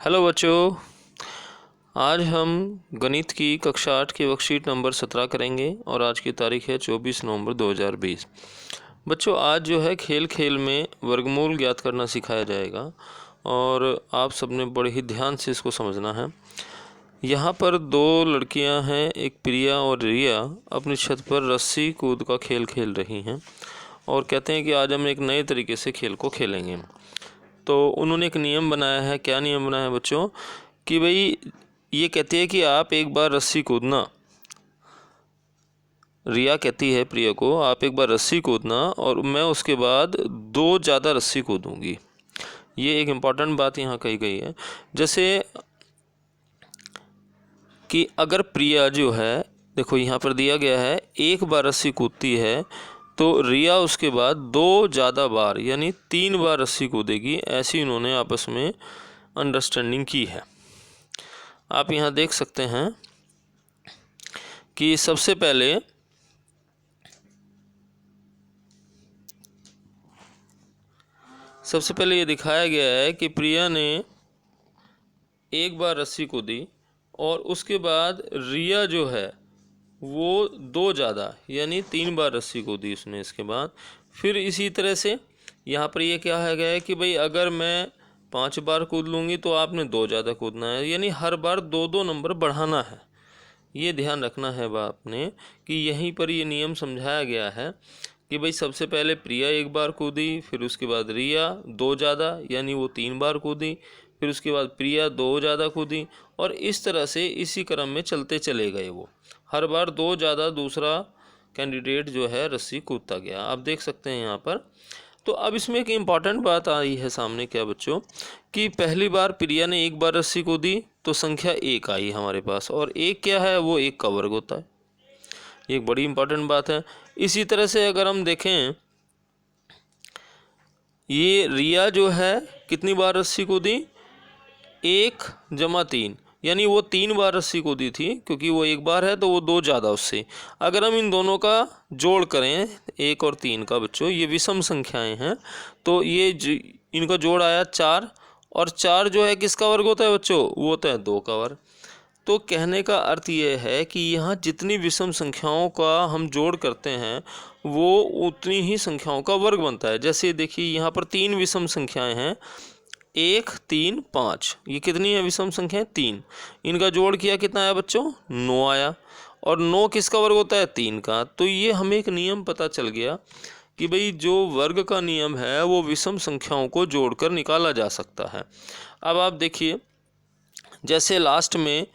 Hello बच्चों, आज हम गणित की कक्षा 8 की वर्कशीट नंबर 17 करेंगे और आज की तारीख है 24 नवंबर 2020। बच्चों, आज जो है खेल खेल में वर्गमूल ज्ञात करना सिखाया जाएगा और आप सबने बड़े ही ध्यान से इसको समझना है। यहाँ पर दो लड़कियाँ हैं, एक प्रिया और रिया, अपनी छत पर रस्सी कूद का खेल खेल रही हैं और कहते हैं कि आज हम एक नए तरीके से खेल को खेलेंगे। तो उन्होंने एक नियम बनाया है। क्या नियम बनाया है बच्चों? कि भाई ये कहती है कि आप एक बार रस्सी कूदना। रिया कहती है प्रिया को, आप एक बार रस्सी कूदना और मैं उसके बाद दो ज़्यादा रस्सी कूदूंगी। ये एक इम्पॉर्टेंट बात यहाँ कही गई है। जैसे कि अगर प्रिया जो है, देखो यहाँ पर दिया गया है, एक बार रस्सी कूदती है तो रिया उसके बाद दो ज़्यादा बार यानी 3 बार रस्सी कूदेगी। ऐसी इन्होंने आपस में अंडरस्टैंडिंग की है। आप यहाँ देख सकते हैं कि सबसे पहले ये दिखाया गया है कि प्रिया ने एक बार रस्सी कूदी और उसके बाद रिया जो है वो दो ज़्यादा यानी 3 बार रस्सी कूदी उसने। इसके बाद फिर इसी तरह से यहाँ पर ये क्या है गया है कि भाई अगर मैं 5 बार कूद लूँगी तो आपने दो ज़्यादा कूदना है, यानी हर बार 2-2 नंबर बढ़ाना है। ये ध्यान रखना है आपने कि यहीं पर ये नियम समझाया गया है कि भाई सबसे पहले प्रिया एक बार कूदी, फिर उसके बाद रिया दो ज़्यादा यानी वो 3 बार कूदी, फिर उसके बाद प्रिया दो ज़्यादा कूदी और इस तरह से इसी क्रम में चलते चले गए। वो हर बार दो ज़्यादा दूसरा कैंडिडेट जो है रस्सी कूदता गया। आप देख सकते हैं यहाँ पर। तो अब इसमें एक इम्पॉर्टेंट बात आई है सामने, क्या बच्चों, कि पहली बार प्रिया ने एक बार रस्सी कूदी तो संख्या 1 आई हमारे पास, और 1 क्या है, वो 1 का वर्ग होता है। ये एक बड़ी इम्पॉर्टेंट बात है। इसी तरह से अगर हम देखें, ये रिया जो है कितनी बार रस्सी कूदी, 1 + 3 यानी वो 3 बार रस्सी कूदी थी, क्योंकि वो एक बार है तो वो दो ज़्यादा उससे। अगर हम इन दोनों का जोड़ करें 1 और 3 का बच्चों, ये विषम संख्याएं हैं, तो ये इनका जोड़ आया 4, और 4 जो है किसका वर्ग होता है बच्चों, वो होता है 2 का वर्ग। तो कहने का अर्थ ये है कि यहाँ जितनी विषम संख्याओं का हम जोड़ करते हैं वो उतनी ही संख्याओं का वर्ग बनता है। जैसे देखिए यहाँ पर 3 विषम संख्याएं हैं, 1, 3, 5। ये कितनी है विषम संख्याएं, 3। इनका जोड़ किया कितना आया बच्चों, 9 आया। और 9 किसका वर्ग होता है, 3 का। तो ये हमें एक नियम पता चल गया कि भाई जो वर्ग का नियम है वो विषम संख्याओं को जोड़कर निकाला जा सकता है। अब आप देखिए, जैसे लास्ट में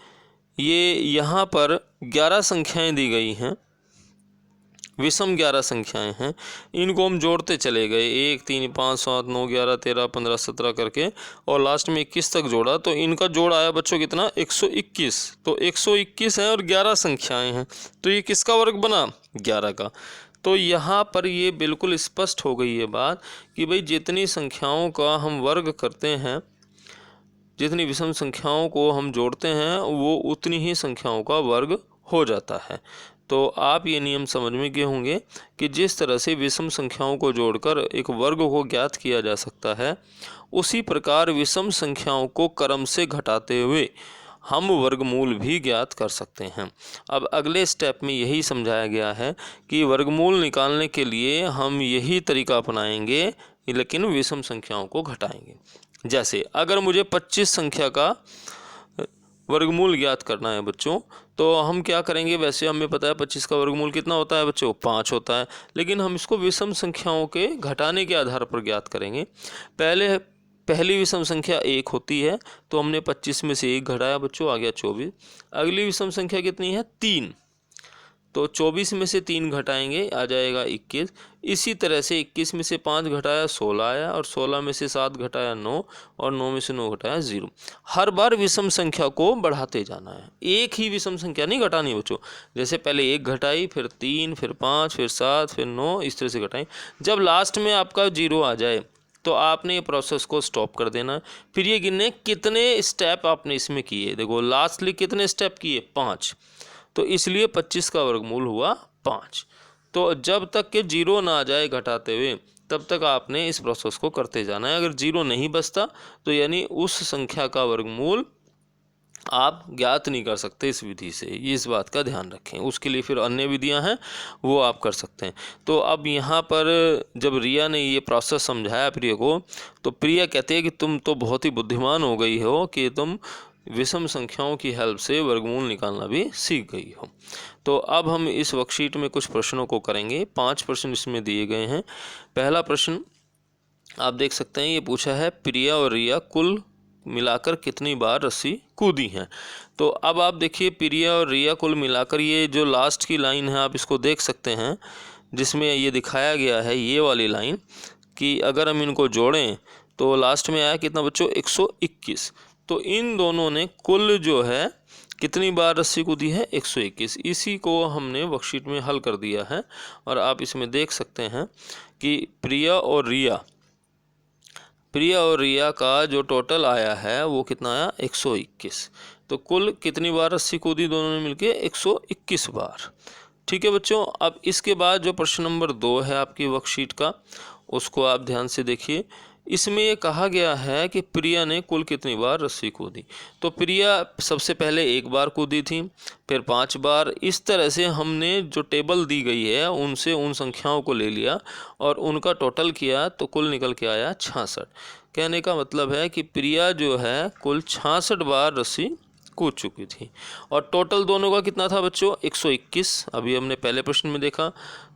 ये यहाँ पर 11 संख्याएं दी गई हैं, विषम 11 संख्याएं हैं। इनको हम जोड़ते चले गए, 1, 3, 5, 7, 9, 11, 13, 15, 17 करके, और लास्ट में 21 तक जोड़ा। तो इनका जोड़ आया बच्चों कितना, 121। तो 121 है और 11 संख्याएं हैं, तो ये किसका वर्ग बना, 11 का। तो यहाँ पर ये बिल्कुल स्पष्ट हो गई है बात कि भाई जितनी संख्याओं का हम वर्ग करते हैं, जितनी विषम संख्याओं को हम जोड़ते हैं, वो उतनी ही संख्याओं का वर्ग हो जाता है। तो आप ये नियम समझ में गए होंगे कि जिस तरह से विषम संख्याओं को जोड़कर एक वर्ग को ज्ञात किया जा सकता है, उसी प्रकार विषम संख्याओं को क्रम से घटाते हुए हम वर्गमूल भी ज्ञात कर सकते हैं। अब अगले स्टेप में यही समझाया गया है कि वर्गमूल निकालने के लिए हम यही तरीका अपनाएंगे, लेकिन विषम संख्याओं को घटाएंगे। जैसे अगर मुझे 25 संख्या का वर्गमूल ज्ञात करना है बच्चों, तो हम क्या करेंगे, वैसे हमें पता है 25 का वर्गमूल कितना होता है बच्चों, 5 होता है, लेकिन हम इसको विषम संख्याओं के घटाने के आधार पर ज्ञात करेंगे। पहली विषम संख्या 1 होती है, तो हमने 25 में से 1 घटाया बच्चों, आ गया 24। अगली विषम संख्या कितनी है, 3, तो 24 में से 3 घटाएंगे, आ जाएगा 21। इसी तरह से 21 में से 5 घटाया 16 आया, और 16 में से 7 घटाया 9, और 9 में से 9 घटाया 0। हर बार विषम संख्या को बढ़ाते जाना है, एक ही विषम संख्या नहीं घटानी बच्चों। जैसे पहले 1 घटाई, फिर 3, फिर 5, फिर 7, फिर 9, इस तरह से घटाई। जब लास्ट में आपका 0 आ जाए तो आपने ये प्रोसेस को स्टॉप कर देना है। फिर ये गिनने कितने स्टेप आपने इसमें किए। देखो लास्टली कितने स्टेप किए, 5, तो इसलिए 25 का वर्गमूल हुआ 5। तो जब तक के 0 ना आ जाए घटाते हुए, तब तक आपने इस प्रोसेस को करते जाना है। अगर 0 नहीं बचता तो यानी उस संख्या का वर्गमूल आप ज्ञात नहीं कर सकते इस विधि से, ये इस बात का ध्यान रखें। उसके लिए फिर अन्य विधियां हैं, वो आप कर सकते हैं। तो अब यहाँ पर जब रिया ने ये प्रोसेस समझाया प्रिया को, तो प्रिया कहते हैं कि तुम तो बहुत ही बुद्धिमान हो गई हो कि तुम विषम संख्याओं की हेल्प से वर्गमूल निकालना भी सीख गई हो। तो अब हम इस वर्कशीट में कुछ प्रश्नों को करेंगे। 5 प्रश्न इसमें दिए गए हैं। पहला प्रश्न आप देख सकते हैं, ये पूछा है प्रिया और रिया कुल मिलाकर कितनी बार रस्सी कूदी हैं। तो अब आप देखिए प्रिया और रिया कुल मिलाकर, ये जो लास्ट की लाइन है आप इसको देख सकते हैं, जिसमें ये दिखाया गया है ये वाली लाइन कि अगर हम इनको जोड़ें तो लास्ट में आया कितना बच्चों, 121। तो इन दोनों ने कुल जो है कितनी बार रस्सी कूदी है, 121। इसी को हमने वर्कशीट में हल कर दिया है और आप इसमें देख सकते हैं कि प्रिया और रिया का जो टोटल आया है वो कितना आया, 121। तो कुल कितनी बार रस्सी कूदी दोनों ने मिलके, 121 बार। ठीक है बच्चों, अब इसके बाद जो प्रश्न नंबर 2 है आपकी वर्कशीट का, उसको आप ध्यान से देखिए। इसमें ये कहा गया है कि प्रिया ने कुल कितनी बार रस्सी कूदी। तो प्रिया सबसे पहले 1 बार कूदी थी, फिर 5 बार। इस तरह से हमने जो टेबल दी गई है उनसे उन संख्याओं को ले लिया और उनका टोटल किया तो कुल निकल के आया 66। कहने का मतलब है कि प्रिया जो है कुल 66 बार रस्सी कूद चुकी थी। और टोटल दोनों का कितना था बच्चों, 121। अभी हमने पहले प्रश्न में देखा।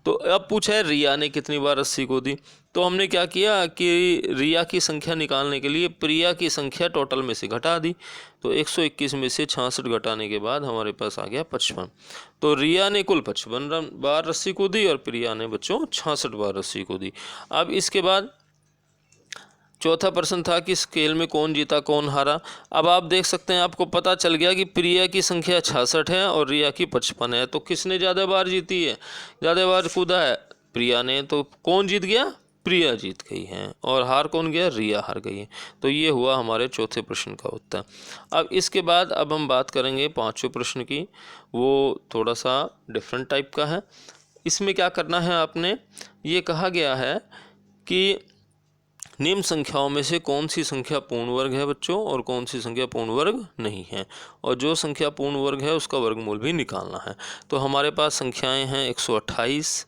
तो अब पूछा है रिया ने कितनी बार रस्सी कूदी। तो हमने क्या किया कि रिया की संख्या निकालने के लिए प्रिया की संख्या टोटल में से घटा दी। तो 121 में से 66 घटाने के बाद हमारे पास आ गया 55। तो रिया ने कुल 55 बार रस्सी कूदी और प्रिया ने बच्चों 66 बार रस्सी कूदी। अब इसके बाद चौथा प्रश्न था कि स्केल में कौन जीता कौन हारा। अब आप देख सकते हैं, आपको पता चल गया कि प्रिया की संख्या 66 है और रिया की 55 है। तो किसने ज़्यादा बार जीती है, ज़्यादा बार कूदा है, प्रिया ने। तो कौन जीत गया, प्रिया जीत गई है। और हार कौन गया, रिया हार गई है। तो ये हुआ हमारे चौथे प्रश्न का उत्तर। अब इसके बाद अब हम बात करेंगे 5वें प्रश्न की। वो थोड़ा सा डिफरेंट टाइप का है। इसमें क्या करना है आपने, ये कहा गया है कि निम्न संख्याओं में से कौन सी संख्या पूर्ण वर्ग है बच्चों और कौन सी संख्या पूर्ण वर्ग नहीं है, और जो संख्या पूर्ण वर्ग है उसका वर्गमूल भी निकालना है। तो हमारे पास संख्याएं हैं 128।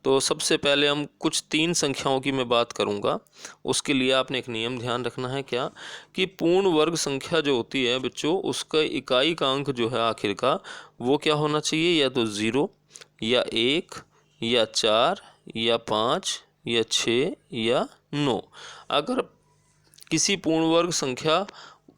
तो सबसे पहले हम कुछ 3 संख्याओं की मैं बात करूंगा। उसके लिए आपने एक नियम ध्यान रखना है, क्या कि पूर्ण वर्ग संख्या जो होती है बच्चों, उसका इकाई का अंक जो है आखिर का, वो क्या होना चाहिए, या तो 0 या 1 या 4 या 5 या 6 या 9। अगर किसी पूर्ण वर्ग संख्या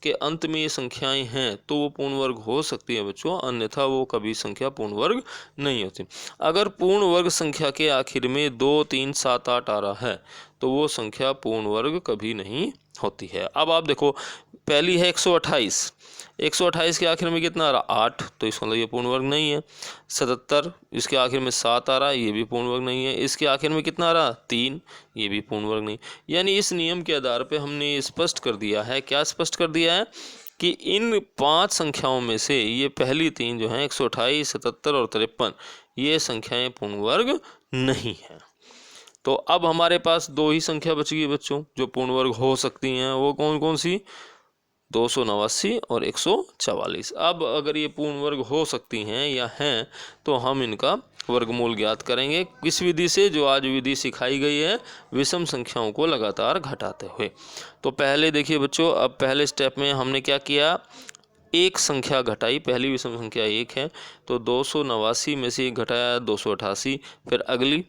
के अंत में ये संख्याएं हैं तो वो पूर्ण वर्ग हो सकती है बच्चों, अन्यथा वो कभी संख्या पूर्ण वर्ग नहीं होती। अगर पूर्ण वर्ग संख्या के आखिर में 2, 3, 7, 8 आ रहा है तो वो संख्या पूर्ण वर्ग कभी नहीं होती है। अब आप देखो, पहली है 128। 128 के आखिर में कितना आ रहा, 8, तो इसका मतलब ये पूर्ण वर्ग नहीं है। 77, इसके आखिर में 7 आ रहा है, ये भी पूर्ण वर्ग नहीं है। इसके आखिर में कितना आ रहा, 3, ये भी पूर्ण वर्ग नहीं। यानी इस नियम के आधार पे हमने स्पष्ट कर दिया है, क्या स्पष्ट कर दिया है, कि इन 5 संख्याओं में से ये पहली 3 जो हैं 128, 77 और 53, ये संख्याएं पूर्ण वर्ग नहीं हैं। तो अब हमारे पास 2 ही संख्या बच गई बच्चों जो पूर्ण वर्ग हो सकती हैं। वो कौन कौन सी, 289 और 144। अब अगर ये पूर्ण वर्ग हो सकती हैं या हैं तो हम इनका वर्गमूल ज्ञात करेंगे किस विधि से, जो आज विधि सिखाई गई है, विषम संख्याओं को लगातार घटाते हुए। तो पहले देखिए बच्चों, अब पहले स्टेप में हमने क्या किया, एक संख्या घटाई। पहली विषम संख्या 1 है, तो 289 में से 1 घटाया 288, फिर अगली,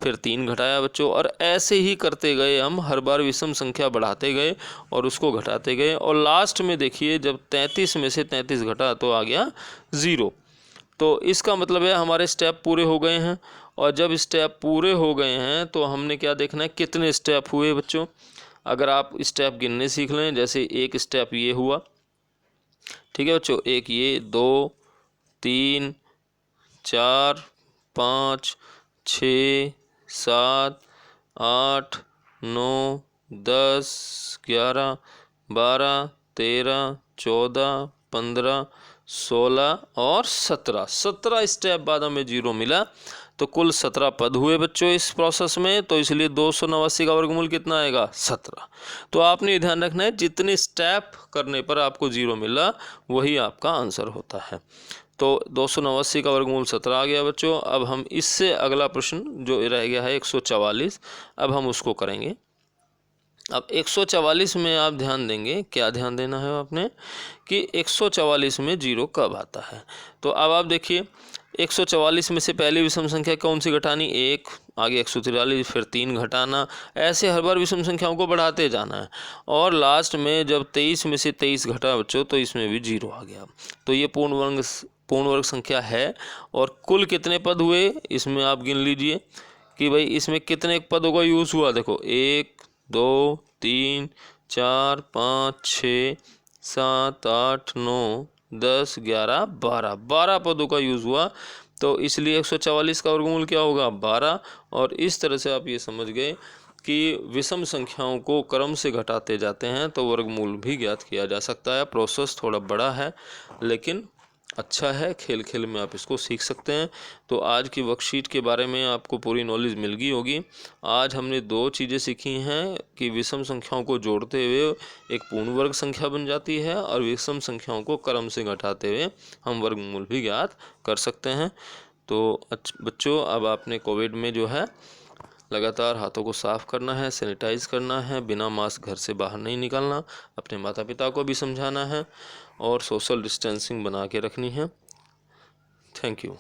फिर 3 घटाया बच्चों, और ऐसे ही करते गए हम, हर बार विषम संख्या बढ़ाते गए और उसको घटाते गए। और लास्ट में देखिए जब 33 में से 33 घटा तो आ गया 0। तो इसका मतलब है हमारे स्टेप पूरे हो गए हैं। और जब स्टेप पूरे हो गए हैं तो हमने क्या देखना है, कितने स्टेप हुए बच्चों। अगर आप स्टेप गिनने सीख लें, जैसे एक स्टेप ये हुआ, ठीक है बच्चों, एक ये, 2, 3, 4, 5, 6, 7, 8, 9, 10, 11, 12, 13, 14, 15, 16 और 17 स्टेप बाद हमें 0 मिला। तो कुल 17 पद हुए बच्चों इस प्रोसेस में, तो इसलिए 289 का वर्गमूल कितना आएगा 17। तो आपने ये ध्यान रखना है जितने स्टेप करने पर आपको 0 मिला वही आपका आंसर होता है। तो 289 का वर्गमूल 17 आ गया बच्चों। अब हम इससे अगला प्रश्न जो रह गया है 144, अब हम उसको करेंगे। अब 144 में आप ध्यान देंगे, क्या ध्यान देना है आपने कि 144 में 0 कब आता है। तो अब आप देखिए 144 में से पहली विषम संख्या कौन सी घटानी, 1, आगे 143, फिर 3 घटाना, ऐसे हर बार विषम संख्याओं को बढ़ाते जाना है। और लास्ट में जब 23 में से 23 घटा बच्चों तो इसमें भी 0 आ गया। तो ये पूर्ण वर्ग संख्या है। और कुल कितने पद हुए इसमें आप गिन लीजिए कि भाई इसमें कितने पदों का यूज़ हुआ। देखो 1, 2, 3, 4, 5, 6, 7, 8, 9, 10, 11, 12 पदों का यूज़ हुआ। तो इसलिए 144 का वर्गमूल क्या होगा 12। और इस तरह से आप ये समझ गए कि विषम संख्याओं को क्रम से घटाते जाते हैं तो वर्गमूल भी ज्ञात किया जा सकता है। प्रोसेस थोड़ा बड़ा है लेकिन अच्छा है, खेल खेल में आप इसको सीख सकते हैं। तो आज की वर्कशीट के बारे में आपको पूरी नॉलेज मिल गई होगी। आज हमने 2 चीज़ें सीखी हैं कि विषम संख्याओं को जोड़ते हुए एक पूर्ण वर्ग संख्या बन जाती है और विषम संख्याओं को क्रम से घटाते हुए हम वर्गमूल भी ज्ञात कर सकते हैं। तो बच्चों अब आपने कोविड में जो है लगातार हाथों को साफ़ करना है, सैनिटाइज करना है, बिना मास्क घर से बाहर नहीं निकलना, अपने माता पिता को भी समझाना है और सोशल डिस्टेंसिंग बना के रखनी है। Thank you.